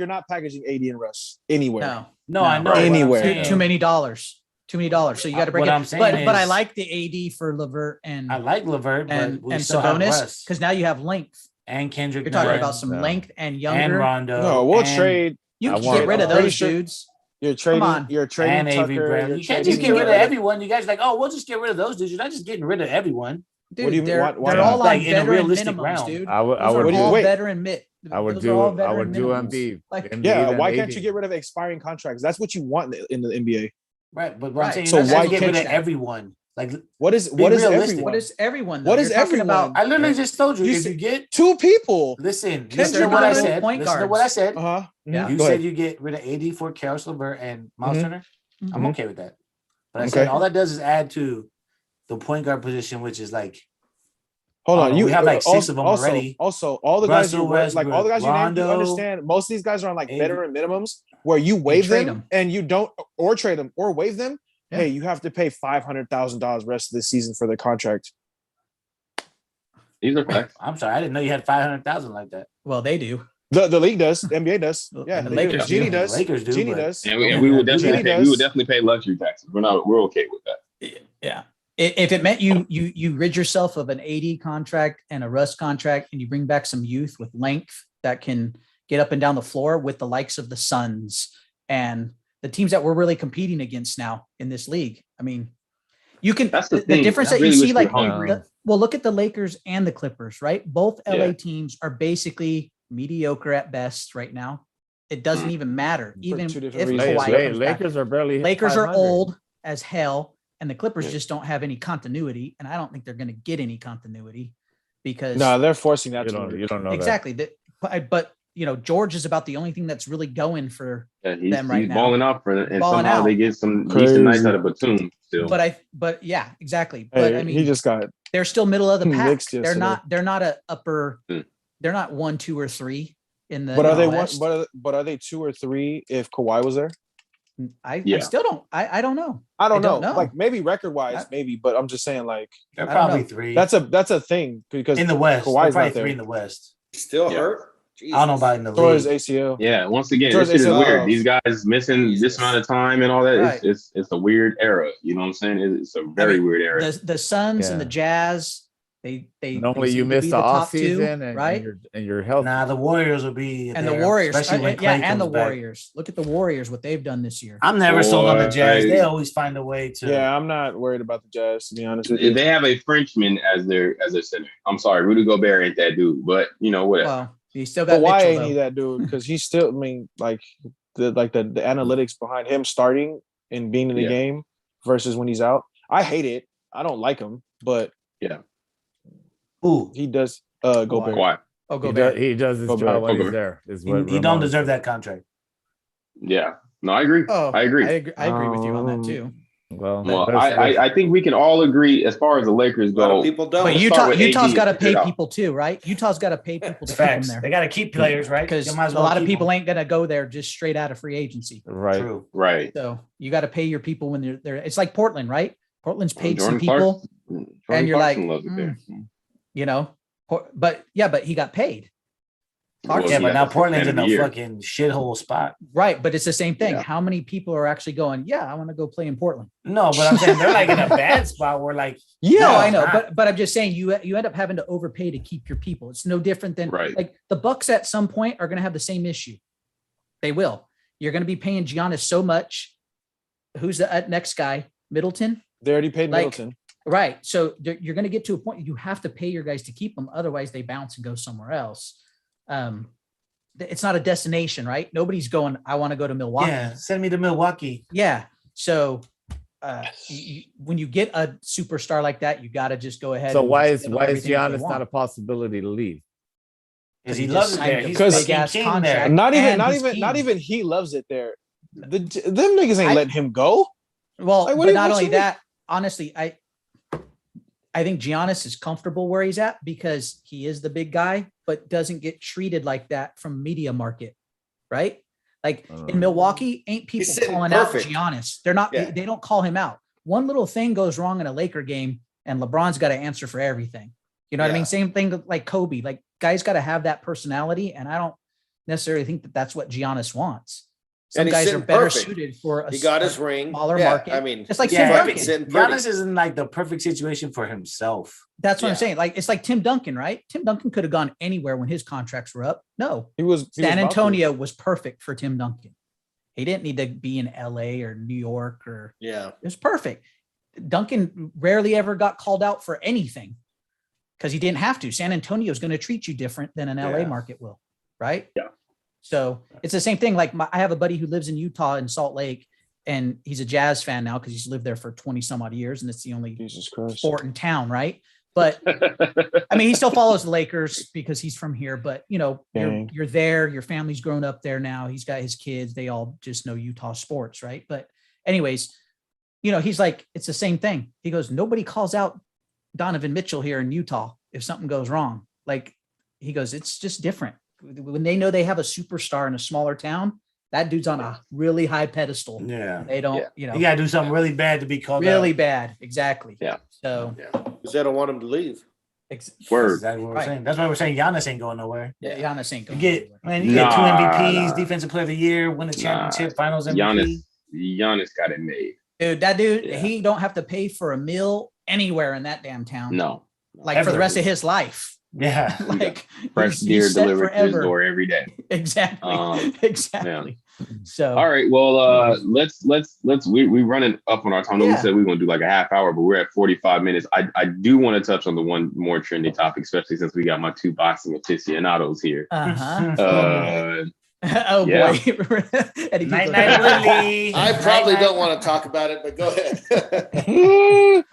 not packaging AD and Russ anywhere. No. No, I know. Right. what I'm Anywhere. saying. Too many dollars. Too many dollars. So you got to break What it. I'm saying but I is- like the AD for Levert and I like Levert, but and we still have Sabonis Russ because now you have length. and Kendrick. You're talking Nunn about some No. length and and younger. Rondo. No, we'll and- trade. You I can want- get rid of I'm pretty those sure- dudes. You're trading. on. You're trading and Avery Tucker. Bradley. You're You can't trading just get rid of Garrett. everyone. You guys are like, oh, we'll just get rid of those dudes. You're not just getting rid of everyone. Dude, What do you mean? they're, Why they're not? all Like on in a veteran realistic minimums, round. dude. I would- I Those would are do- all wait. veteran mid. I would those do are all I veteran would do minimums. Embiid. Like- Embiid Yeah, and why AD. can't you get rid of expiring contracts? That's what you want in the NBA. Right. But what Right. I'm saying, So you're not why just getting rid can't of you- everyone. Like, What is Be what is realistic. everyone? What is everyone? Though? What is You're talking everyone? about- I literally just told you, You if said- you get, Two people. listen Kendrick to what I Nunn, said. point Listen to guards. what I said. Uh-huh. Yeah. You Go said ahead. you get rid of AD for Karis LeVert and Miles Mhm. Turner. I'm Mhm. okay with that. But I Okay. said all that does is add to the point guard position, which is like Hold I on, don't know, we have like six of them also, already. Also, all the guys Russell like all the guys you named, you Westbrook, understand. Most of these guys are on like Avery- veteran minimums where you waive trade them them. and you don't or trade them or waive them. Yeah. Hey, you have to pay $500,000 rest of the season for the contract. These are facts. I'm sorry, I didn't know you had 500,000 like that. Well, they do. The league does, the NBA does. The Yeah, Lakers Genie do. does. Lakers do, Genie but- does. And we Yeah, would Genie definitely pay, we does. would definitely pay luxury taxes. We're okay with that. Yeah. If it meant you rid yourself of an AD contract and a Russ contract, and you bring back some youth with length that can get up and down the floor with the likes of the Suns and the teams that we're really competing against now in this league. I mean, you can. That's the the thing. difference I that you really see, wish like, we're hungry. well, look at the Lakers and the Clippers, right? Both LA Yeah. teams are basically mediocre at best right now. It doesn't even matter, even two if different Kawhi reasons. comes back. Lakers are barely Lakers are 500. old as hell, and the Clippers Yeah. just don't have any continuity. And I don't think they're going to get any continuity because No, they're forcing that. You don't know exactly. But George is about the only thing that's really going for. Yeah, he's them right he's now. balling out for it, and Balling somehow out. they get some Crazy. decent nights out of Batum still. But yeah, exactly. Hey, But I mean, he just got they're still middle of the pack. Knicks They're yesterday. not a upper. Hmm. They're not 1, 2, or 3 in the. But are they one? West. But are they 2 or 3 if Kawhi was there? I Yeah. still don't. I don't know. I don't don't know. know. Like maybe record wise, I- maybe. But I'm just saying, like They're I don't probably know. 3. that's a thing because in the West. They're Kawhi's probably not there. 3 in the West. Still Yeah. hurt. I don't know about in the So is league. ACL. Yeah, once again, George, this shit is they said, weird. oh, These guys missing this Jesus. amount of time and all that. Right. It's a weird era. You know what I'm saying? It's a very weird era. The Suns and the Yeah. Jazz. They Normally seem you to miss be the off top two, season and right? you're healthy. Nah, the Warriors will be And the there, Warriors, especially when Klay and the comes back. Warriors. Look at the Warriors, what they've done this year. I'm never sold on the Jazz. Boy. They always find a way to. Yeah, I'm not worried about the Jazz to be honest with you. They have a Frenchman as their center. I'm sorry, Rudy Gobert ain't that dude, but whatever. Well, he still got But why Mitchell, ain't he though. that dude? Because he's still. I mean, like the analytics behind him starting and being in the Yeah. game versus when he's out. I hate it. I don't like him, but Ooh, he does. Gobert. Kawhi. Oh, He go does, back. he does his Gobert. job when he's Gobert. there. Is he, what he don't Ramon deserve said. that contract. Yeah. No, I agree. Oh, I agree. I agree with you on that too. Well, Well, there's- I think we can all agree as far as the Lakers A lot go. of people don't. But start Utah, with Utah's AD got to and figure pay it out. people too, right? Utah's got to pay people to It's keep them facts. there They got to keep players, right? because They a might as well lot of keep people them. ain't gonna go there just straight out of free agency. right. True. Right. So you got to pay your people when they're there. It's like Portland, right? Portland's paid some Jordan people, Jordan you're like, Clarkson loves it there. but he got paid. Clarkson. Yeah, but now that's the Portland's in fan of a the year. fucking shithole spot. Right, but it's the same thing. Yeah. How many people are actually going, yeah, I want to go play in Portland? No, but I'm saying they're like in a bad spot where like Yeah, No, I know, it's not. but I'm just saying you end up having to overpay to keep your people. It's no different than Right. like the Bucks at some point are going to have the same issue. They will. You're going to be paying Giannis so much. Who's the next guy? Middleton? They already paid Like- Middleton. Right. So you're going to get to a point you have to pay your guys to keep them. Otherwise, they bounce and go somewhere else. It's not a destination, right? Nobody's going, I want to go to Milwaukee. yeah, send me to Milwaukee. Yeah. So when you get a superstar like that, you got to just go ahead. So and why just is give them everything they Giannis want. not a possibility to leave? Because he He loves just it there. signed a He's big fucking ass king contract. there. Not even, And not he's even, not king. even he loves it there. Them niggas ain't I- letting him go. Well, Like, what but do you- not what only you mean? that, honestly, I think Giannis is comfortable where he's at because he is the big guy, but doesn't get treated like that from media market, right? Like in Milwaukee, ain't people sitting calling perfect. out Giannis. They're not. Yeah. They don't call him out. One little thing goes wrong in a Laker game, and LeBron's got to answer for everything. You know what I Yeah. mean? Same thing like Kobe. Like guys got to have that personality, and I don't necessarily think that that's what Giannis wants. Some And he's guys are sitting better perfect. suited for a He got his ring. smaller Yeah, market. I mean, Just like he's Tim Yeah, fucking Duncan. sitting pretty. Giannis is in like the perfect situation for himself. That's what I'm Yeah. saying. Like it's like Tim Duncan, right? Tim Duncan could have gone anywhere when his contracts were up. No, He was he was San about to. Antonio was perfect for Tim Duncan. He didn't need to be in LA or New York or Yeah. it was perfect. Duncan rarely ever got called out for anything because he didn't have to. San Antonio is going to treat you different than an LA Yeah. market will, right? Yeah. So it's the same thing. Like I have a buddy who lives in Utah in Salt Lake, and he's a Jazz fan now because he's lived there for 20 some odd years, and it's the only Jesus Christ. sport in town, right? But I mean, he still follows the Lakers because he's from here. But you know, Dang. you're there. Your family's grown up there now. He's got his kids. They all just know Utah sports, right? But anyways, you know, he's like, it's the same thing. He goes, nobody calls out Donovan Mitchell here in Utah if something goes wrong. Like he goes, it's just different when they know they have a superstar in a smaller town. That dude's on a really high pedestal. Yeah. They don't, Yeah. you know, You gotta do something really bad to be called really out. bad. Exactly. Yeah. So Yeah. Because they don't want him to leave. That's Word. exactly what we're Right. saying. That's why we're saying Giannis ain't going nowhere. yeah, Giannis ain't You going get anywhere. man, you get two Nah, MVPs, nah. defensive player of the year, win the championship, finals MVP. Giannis got it made. Dude, that dude, Yeah. he don't have to pay for a meal anywhere in that damn town. No. like for the Ever. rest of his life. Yeah. Like Fresh he's deer set delivered to his forever. door every day. Exactly. Exactly. So All right. Well, let's we running up on our time. I know we Yeah. said we are gonna do like a half hour, but we're at 45 minutes. I do want to touch on the one more trendy topic, especially since we got my two boxing aficionados here. uh-huh. Uh, Oh yeah. boy. Eddie Night Pico. night Willie. I probably don't want to talk about it, but go ahead.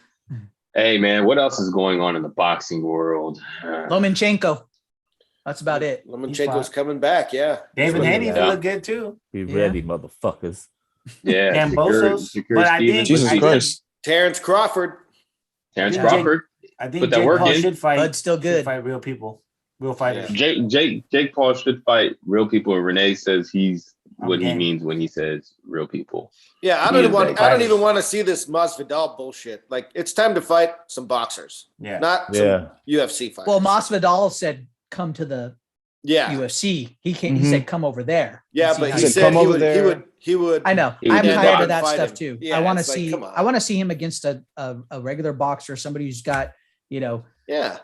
hey man, what else is going on in the boxing world? Lomachenko. That's about it. Lomachenko's coming back. Yeah. David Look at Haney that. look good too. Be Yeah. ready, motherfuckers. Yeah, Gambosos. But I think- Jesus I think- Christ. Terrence Crawford. Terrence Yeah. Crawford. I think Put that Jake work Paul in. should fight. Bud's still should good. fight real people, real fighters. Jake Paul should fight real people, and Renee says he's what he game. means when he says real people. Yeah, I He don't is even want. that I don't guy. even want to see this Masvidal bullshit. Like, it's time to fight some boxers, Yeah. not Yeah. some UFC fighters. Well, Masvidal said, come to the yeah, UFC. He can't, he Mhm. said, come over there. yeah, and see but how he He you said, said "Come he over would, there." he would. I know. He would I'm do tired that. of that Fight stuff him. too. Yeah, I want to it's like, see. come on. I want to see him against a regular boxer, somebody who's got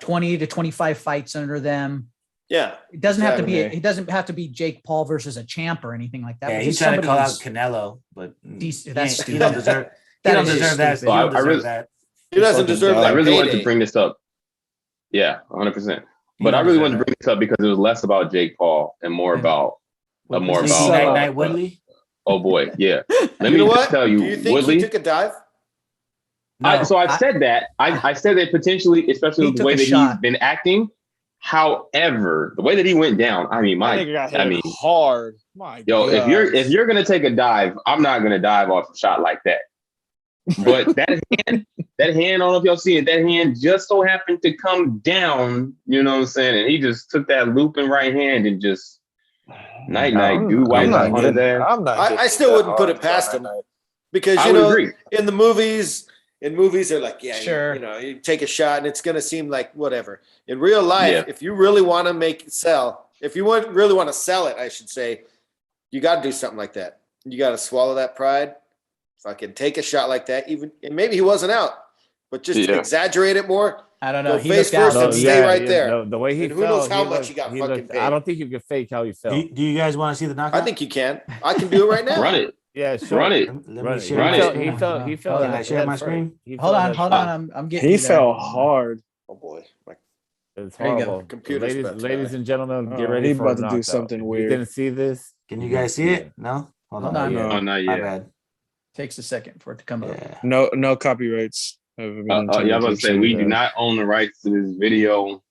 20 to 25 fights under them. Yeah. It doesn't have to be. Exactly. It doesn't have to be Jake Paul versus a champ or anything like that. Yeah, but he's just trying to call out somebody Canelo, but Decent- he that's ain't- he don't stupid. deserve. He That don't is deserve that. He stupid. So don't I really- deserve that. He doesn't Fucking deserve dog. that. I really wanted payday. to bring this up. Yeah, 100%. He But I don't really deserve wanted to that. bring this up because it was less about Jake Paul and more Yeah. about more was Is he about Night Night Woodley? oh boy, yeah. Let You me know just what? tell you, Do you think Woodley. he took a dive? So I I- said that. I said that potentially, especially He with the took way a that shot. he's been acting. However, the way that he went down, I mean, That nigga got hit I mean, hard. My yo, God. if you're gonna take a dive, I'm not gonna dive off a shot like that. But that hand, I don't know if y'all see it. That hand just so happened to come down. You know what I'm saying? And he just took that looping right hand and just night, dude. White I'm not on his getting- ass. I'm not I getting still that wouldn't put hard it past for him. that night. Because I you would know, agree. in movies, they're like, yeah, Sure. you know, you take a shot and it's gonna seem like whatever. In real life, Yeah. if you really want to make it sell, if you really want to sell it, I should say, you got to do something like that. You got to swallow that pride. Fucking take a shot like that. Even and maybe he wasn't out, but just exaggerate it more. I don't know. Go face first and stay right there. The way he and fell, who knows how much he got fucking looked, paid. I don't think you can fake how he fell. Do you guys want to see the knockout? I think you can. I can do it right now. Run it. Yeah, sure. Run it. Let Run me it. share Run my it. screen. He fell. Can I share my screen? Hold on. I'm getting. He you there. fell hard. Oh boy. It's There you go. horrible. Computer's about to Ladies die. and gentlemen, get Oh, ready he for about a to do knockout. something If weird. You didn't see this? Can you guys see it? No? Hold Hold on. on. Oh, not My yet. bad. Takes a second for it to come up. Yeah. No copyrights. Have been Yeah, I was intended about to say we do to- not own the rights to this video,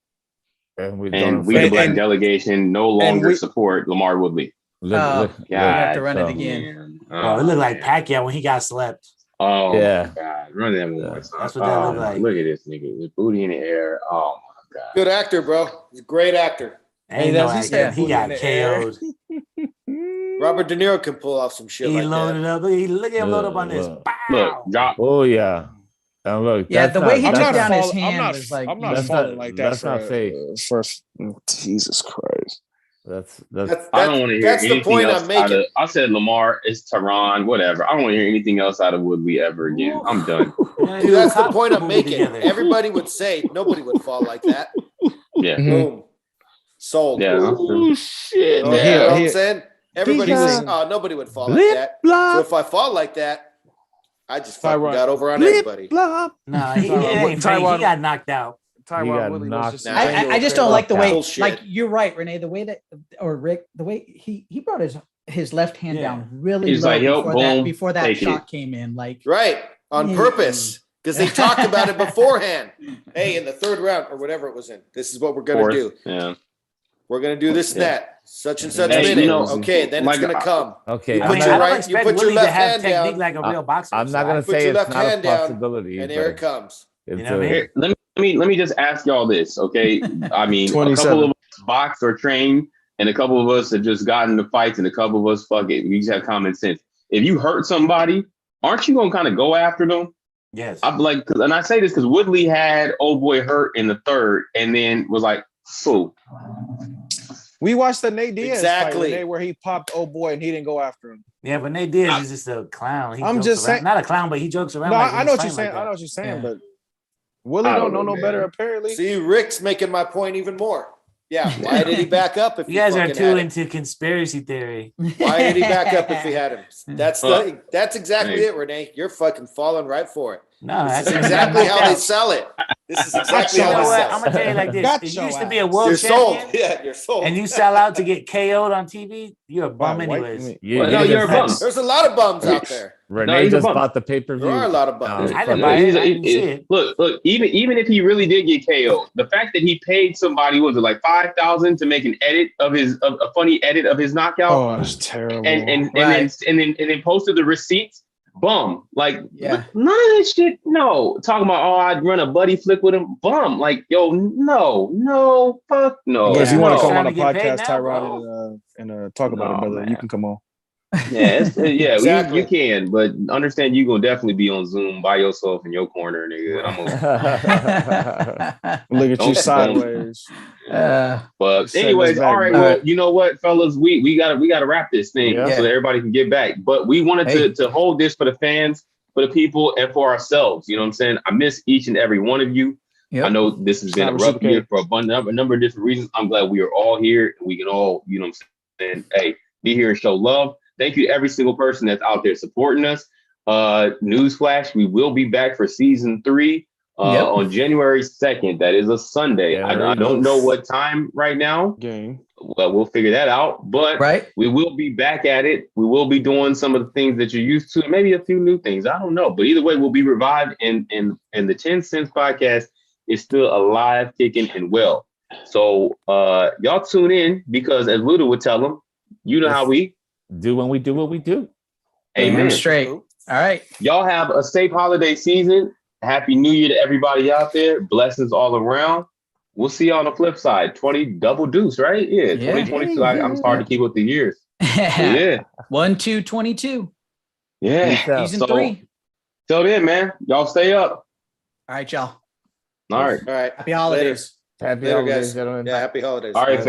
And we and don't. we the And- Black and- delegation no longer we- support Lamar Woodley. You have to run it so- again. Oh, it looked like Pacquiao when he got slept. Oh Yeah. my God, run that one more Yeah. time. That's what that Oh, looked like. Look at this nigga, his booty in the air. Oh my God. Good actor, bro. He's a great actor. Ain't no that's- he actor. said He booty got in the air. KO'd. Robert De Niro can pull off some shit He like loaded that. up. Look at him load up on this. Look, Bow. Look, drop. Oh yeah. And look, Yeah, that's the way he not- took that's down not- his hand was like. I'm not That's falling not- like that. that's not fake. First, Jesus Christ. That's I don't want to hear That's the anything point else I'm out making. of. I said Lamar, it's Tehran, whatever. I don't want to hear anything else out of Woodley ever again. I'm done. Dude, that's the point I'm Movie making. together. Everybody would say nobody would fall like that. Yeah, Boom. Sold. yeah. Oh shit, You know Yeah. what I'm saying? Everybody He's says, a- oh, nobody would fall like that. So if I fall like that, I just fucking Tyrod. got over on everybody. Nah, he ain't fake. He Taiwan- got knocked out. He got Tyron Woodley knocked was just. out. I just don't like the way. Bullshit. Like you're right, Renee. The way that or Rick, the way he brought his left hand Yeah. down really He's low like, yo, boom, before that take shot it. came in. Like Right. On Yeah. purpose. Because they talked about it beforehand. Hey, in the third round or whatever it was in, this is what we're going to do. Yeah. We're going to do this and Yeah. that. Such and such Hey, minute. you know, okay, then like, it's going to come. Okay, You I'm put not, your I right- don't expect you put your Willie to left have hand technique down. like a real boxer. I'm not gonna Put say your it's left not a hand down, possibility. And there it but comes. it's You know what I mean? Here, let me just ask y'all this, okay? I mean, a 27. couple of us box or train, and a couple of us have just gotten into fights, and a couple of us fuck it. We just have common sense. If you hurt somebody, aren't you gonna kind of go after them? Yes. I'm like, and I say this because Woodley had old boy hurt in the third, and then was like, "Fool." We watched the Nate Diaz Exactly. fight Renee, where he popped old boy and he didn't go after him. Yeah, but Nate Diaz is just a clown. He I'm jokes just around. saying- Not a clown, but he jokes around. No, like I know what he's you're saying. like I know that. what you're saying, Yeah. but Willie I don't don't know know, no better man. apparently. See, Rick's making my point even more. Yeah. Why did he back up if You he guys are fucking too had him? into conspiracy theory. Why did he back up if he had him? That's exactly Hey. it, Renee. You're fucking falling right for it. No, This that's is exactly how they sell it. This is exactly You how know they what? sell I'm it. gonna tell you like this: Got if your you used to be ass. a world You're sold. champion Yeah, you're sold. and you sell out to get KO'd on TV, you're a bum By white anyways. meat. You, Well, you no, you're a just- bum. There's a lot of bums out there. Renee No, he's a just bum. bought the pay-per-view. There are a lot of bums. I didn't buy it. I didn't see it. Look. Even if he really did get KO'd, the fact that he paid somebody was it like $5,000 to make an edit of a funny edit of his knockout, Oh, that's terrible. and Right. then posted the receipts. Bum. Like Yeah. none of that shit. No. Talking about I'd run a buddy flick with him. Bum. Like yo, no, fuck no. But if you Yeah. want No. to come on Trying the to get paid podcast, now, Tyrone, and talk about it, No, brother, man. you can come on. Yeah, yeah, Exactly. you can, but understand you gonna definitely be on Zoom by yourself in your corner, nigga. Look at you Don't- sideways. But Send anyways, us back, all right. bro. Well, you know what, fellas, we gotta wrap this thing Yeah. so that everybody can get back. But we wanted to hold this for the fans, for the people, and for ourselves. You know what I'm saying? I miss each and every one of you. Yep. I know this has been a Not rough year reciprocated. for a number of different reasons. I'm glad we are all here and we can all, you know what I'm saying, hey, be here and show love. Thank you to every single person that's out there supporting us. Newsflash, we will be back for season 3 on January 2nd. That is a Sunday. Yeah, I don't know what time right now. Game. Well, we'll figure that out. But Right. we will be back at it. We will be doing some of the things that you're used to, maybe a few new things. I don't know. But either way, we'll be revived, and the 10 Cents podcast is still alive, kicking, and well. So y'all tune in because, as Luda would tell them, you know how we do when we do what we do. amen. Straight. All right. Y'all have a safe holiday season. Happy New Year to everybody out there. Blessings all around. We'll see you on the flip side. 20 double deuce, right? Yeah, Yeah. 2022. I'm hard to keep with the years. Yeah. 1-2-22. Yeah. Peace out. Season 3. Till then, man. Y'all stay up. All right, y'all. All right. All right. Happy holidays. Happy Later, holidays, guys. gentlemen. Yeah, happy holidays. All right, fam.